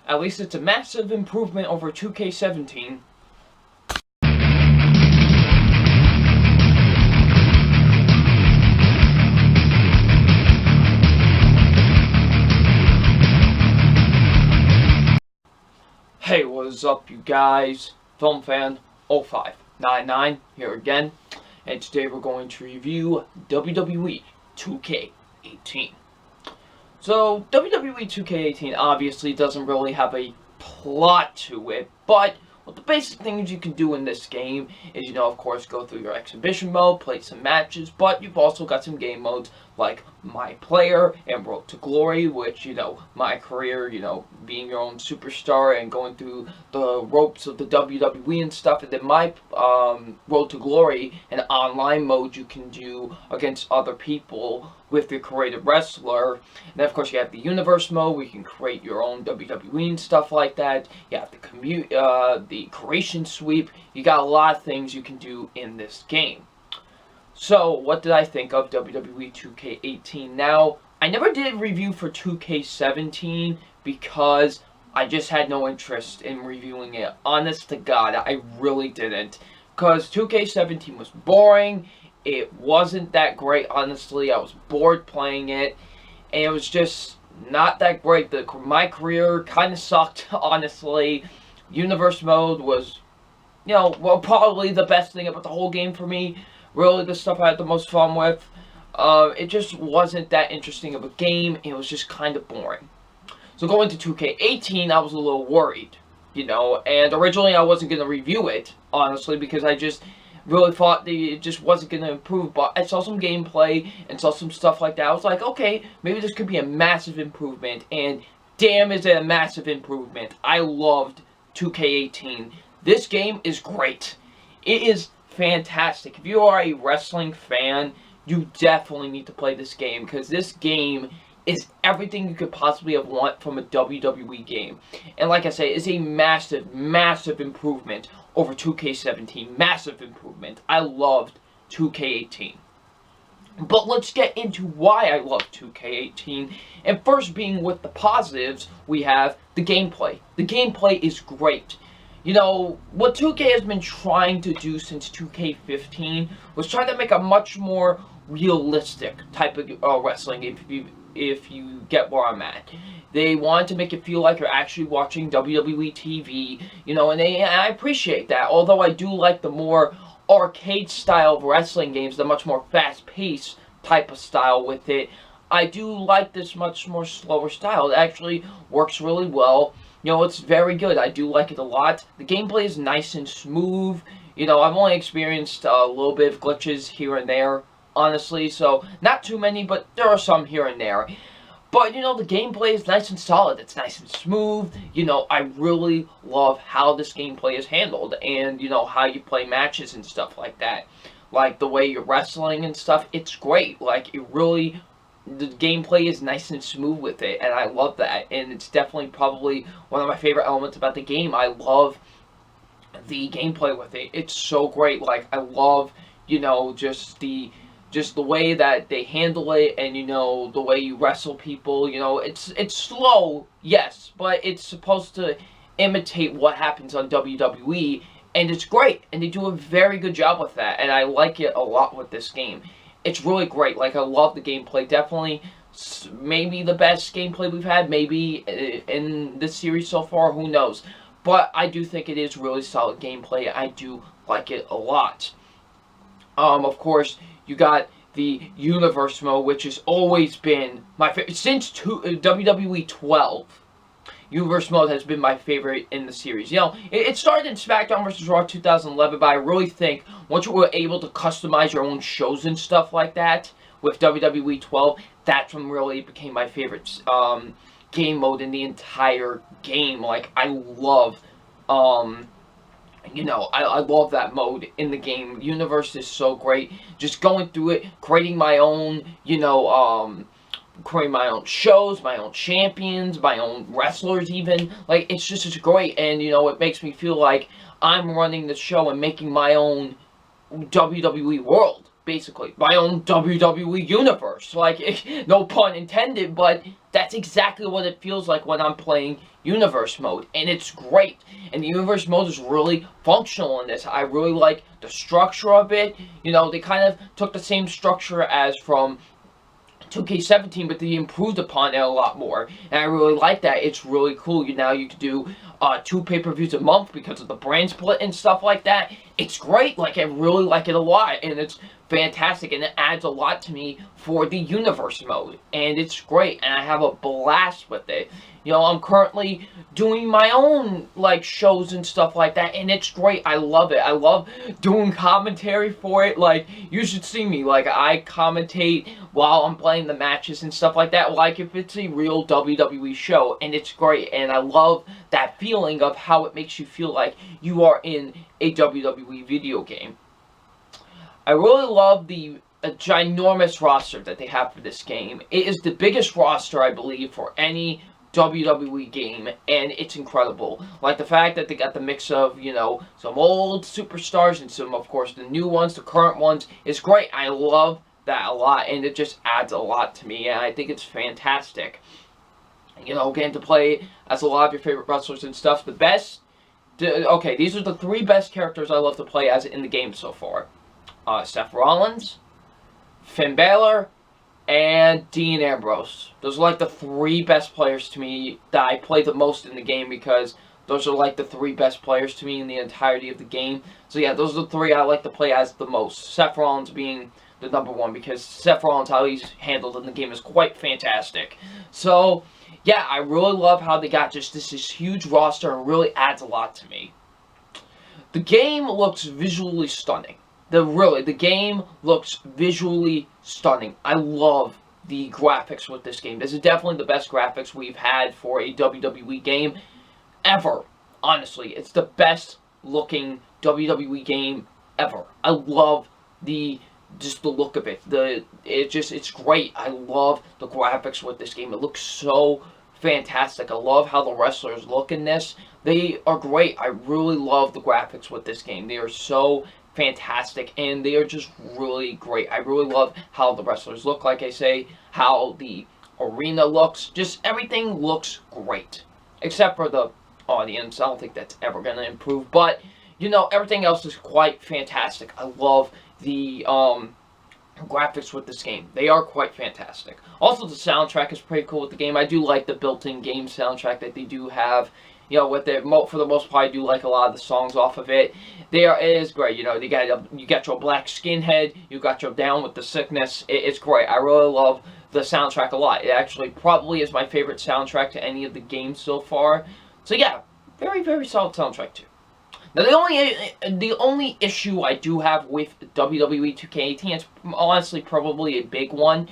At least it's a massive improvement over 2K17. Hey, what is up, you guys? FilmFan0599 here again, and today we're going to review WWE 2K18. So, WWE 2K18 obviously doesn't really have a plot to it, but the basic things you can do in this game is, of course, go through your exhibition mode, play some matches, but you've also got some game modes like My Player and Road to Glory, which, my career, being your own superstar and going through the ropes of the WWE and stuff, and then My Road to Glory, an online mode you can do against other people with your created wrestler. And then, of course, you have the Universe mode where you can create your own WWE and stuff like that. You have the creation sweep. You got a lot of things you can do in this game. So, what did I think of WWE 2K18? Now, I never did a review for 2K17 because I just had no interest in reviewing it. Honest to God, I really didn't. Because 2K17 was boring. It wasn't that great, honestly. I was bored playing it. And it was just not that great. My career kind of sucked, honestly. Universe mode was, probably the best thing about the whole game for me. Really, the stuff I had the most fun with. It just wasn't that interesting of a game. It was just kind of boring. So going to 2K18, I was a little worried, and originally I wasn't going to review it, honestly, because I just really thought that it just wasn't going to improve, but I saw some gameplay and saw some stuff like that. I was like, okay, maybe this could be a massive improvement, and damn is it a massive improvement. I loved 2K18. This game is great. It is fantastic. If you are a wrestling fan, you definitely need to play this game, because this game is everything you could possibly have want from a WWE game. And like I say, it's a massive, massive improvement over 2K17. Massive improvement. I loved 2K18. But let's get into why I love 2K18. And first being with the positives, we have the gameplay. The gameplay is great. What 2K has been trying to do since 2K15 was trying to make a much more realistic type of wrestling game, if you get where I'm at. They wanted to make it feel like you're actually watching WWE TV, and I appreciate that. Although I do like the more arcade style of wrestling games, the much more fast-paced type of style with it. I do like this much more slower style. It actually works really well. It's very good. I do like it a lot. The gameplay is nice and smooth. I've only experienced a little bit of glitches here and there, honestly. So, not too many, but there are some here and there. But, the gameplay is nice and solid. It's nice and smooth. I really love how this gameplay is handled. And, how you play matches and stuff like that. Like, the way you're wrestling and stuff. It's great. Like, the gameplay is nice and smooth with it, and I love that, and it's definitely probably one of my favorite elements about the game. I love the gameplay with it. It's so great. Like, I love, just the way that they handle it, and, the way you wrestle people. It's slow, yes, but it's supposed to imitate what happens on WWE, and it's great, and they do a very good job with that, and I like it a lot with this game. It's really great. Like, I love the gameplay. Definitely, maybe the best gameplay we've had. Maybe in this series so far. Who knows? But I do think it is really solid gameplay. I do like it a lot. Of course, you got the Universe mode, which has always been my favorite. Since WWE 12. Universe mode has been my favorite in the series. It started in SmackDown vs. Raw 2011, but I really think once you were able to customize your own shows and stuff like that with WWE 12, that's when really it became my favorite game mode in the entire game. Like, I love, I love that mode in the game. Universe is so great. Just going through it, creating my own, creating my own shows, my own champions, my own wrestlers even. Like, it's great, and, it makes me feel like I'm running the show and making my own WWE world. basically. My own WWE universe. Like, no pun intended, but that's exactly what it feels like when I'm playing universe mode. And it's great. And the universe mode is really functional in this. I really like the structure of it. You know, they kind of took the same structure as from 2K17, but they improved upon it a lot more, and I really like that. It's really cool. Now you can do 2 pay-per-views a month because of the brand split and stuff like that. It's great. Like, I really like it a lot, and it's fantastic, and it adds a lot to me for the universe mode, and it's great, and I have a blast with it. You know, I'm currently doing my own, like, shows and stuff like that, and it's great. I love it. I love doing commentary for it. Like, you should see me. Like, I commentate while I'm playing the matches and stuff like that, like if it's a real WWE show, and it's great, and I love that feeling of how it makes you feel like you are in a WWE video game. I really love the ginormous roster that they have for this game. It is the biggest roster, I believe, for any WWE game, and it's incredible. Like the fact that they got the mix of, you know, some old superstars and some, of course, the new ones, the current ones, is great. I love that a lot, and it just adds a lot to me, and I think it's fantastic. You know, getting to play as a lot of your favorite wrestlers and stuff. The best, okay, these are the 3 best characters I love to play as in the game so far. Seth Rollins, Finn Balor, and Dean Ambrose. Those are like the 3 best players to me that I play the most in the game, because those are like the 3 best players to me in the entirety of the game. So yeah, those are the 3 I like to play as the most. Seth Rollins being the number 1, because Seth Rollins, how he's handled in the game, is quite fantastic. So yeah, I really love how they got just this huge roster, and really adds a lot to me. The game looks visually stunning. The game looks visually stunning. I love the graphics with this game. This is definitely the best graphics we've had for a WWE game ever. Honestly, it's the best looking WWE game ever. I love just the look of it. It's great. I love the graphics with this game. It looks so fantastic. I love how the wrestlers look in this. They are great. I really love the graphics with this game. They are so fantastic, and they are just really great. I really love how the wrestlers look, like I say, how the arena looks. Just everything looks great, except for the audience. I don't think that's ever going to improve, but, you know, everything else is quite fantastic. I love the graphics with this game. They are quite fantastic. Also, the soundtrack is pretty cool with the game. I do like the built-in game soundtrack that they do have. You know, with it, for the most part, I do like a lot of the songs off of it. It is great. You know, you got your Black Skinhead, you got your Down with the Sickness. It's great. I really love the soundtrack a lot. It actually probably is my favorite soundtrack to any of the games so far. So yeah, very, very solid soundtrack too. Now, the only issue I do have with WWE 2K18, it's honestly probably a big one,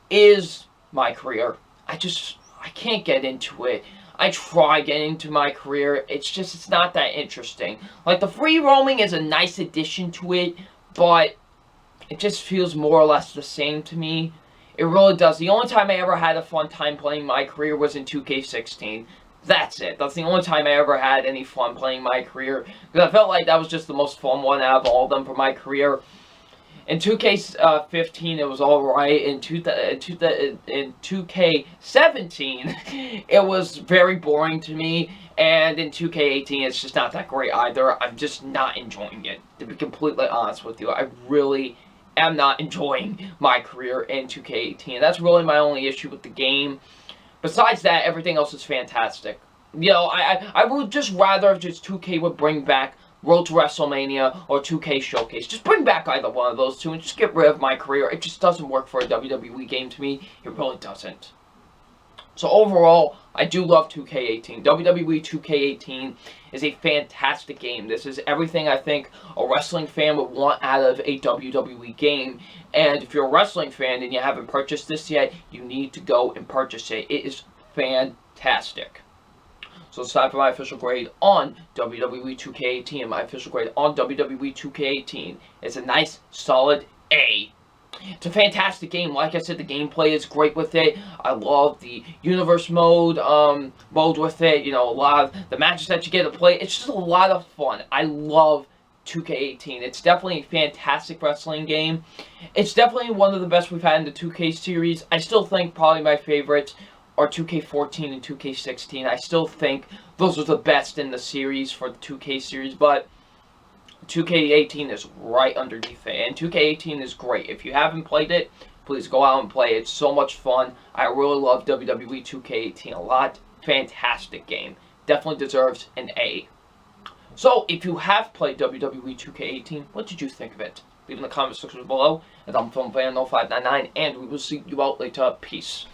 is my career. I can't get into it. I try getting into my career. It's not that interesting. Like, the free roaming is a nice addition to it, but it just feels more or less the same to me. It really does. The only time I ever had a fun time playing my career was in 2K16. That's it. That's the only time I ever had any fun playing my career, because I felt like that was just the most fun one out of all of them for my career. In 2K15, it was alright. In 2K17, it was very boring to me. And in 2K18, it's just not that great either. I'm just not enjoying it, to be completely honest with you. I really am not enjoying my career in 2K18. That's really my only issue with the game. Besides that, everything else is fantastic. You know, I would just rather if just 2K would bring back Road to WrestleMania or 2K Showcase. Just bring back either one of those two and just get rid of my career. It just doesn't work for a WWE game to me. It really doesn't. So overall, I do love 2K18. WWE 2K18 is a fantastic game. This is everything I think a wrestling fan would want out of a WWE game. And if you're a wrestling fan and you haven't purchased this yet, you need to go and purchase it. It is fantastic. So it's time for my official grade on WWE 2K18. My official grade on WWE 2K18 is a nice, solid A. It's a fantastic game. Like I said, the gameplay is great with it. I love the universe mode with it. You know, a lot of the matches that you get to play. It's just a lot of fun. I love 2K18. It's definitely a fantastic wrestling game. It's definitely one of the best we've had in the 2K series. I still think probably my favorites are 2K14 and 2K16. I still think those are the best in the series for the 2K series, but 2K18 is right underneath it, and 2K18 is great. If you haven't played it, please go out and play it. It's so much fun. I really love WWE 2K18 a lot. Fantastic game. Definitely deserves an A. So, if you have played WWE 2K18, what did you think of it? Leave in the comment section below. And I'm from Van0599, and we will see you out later. Peace.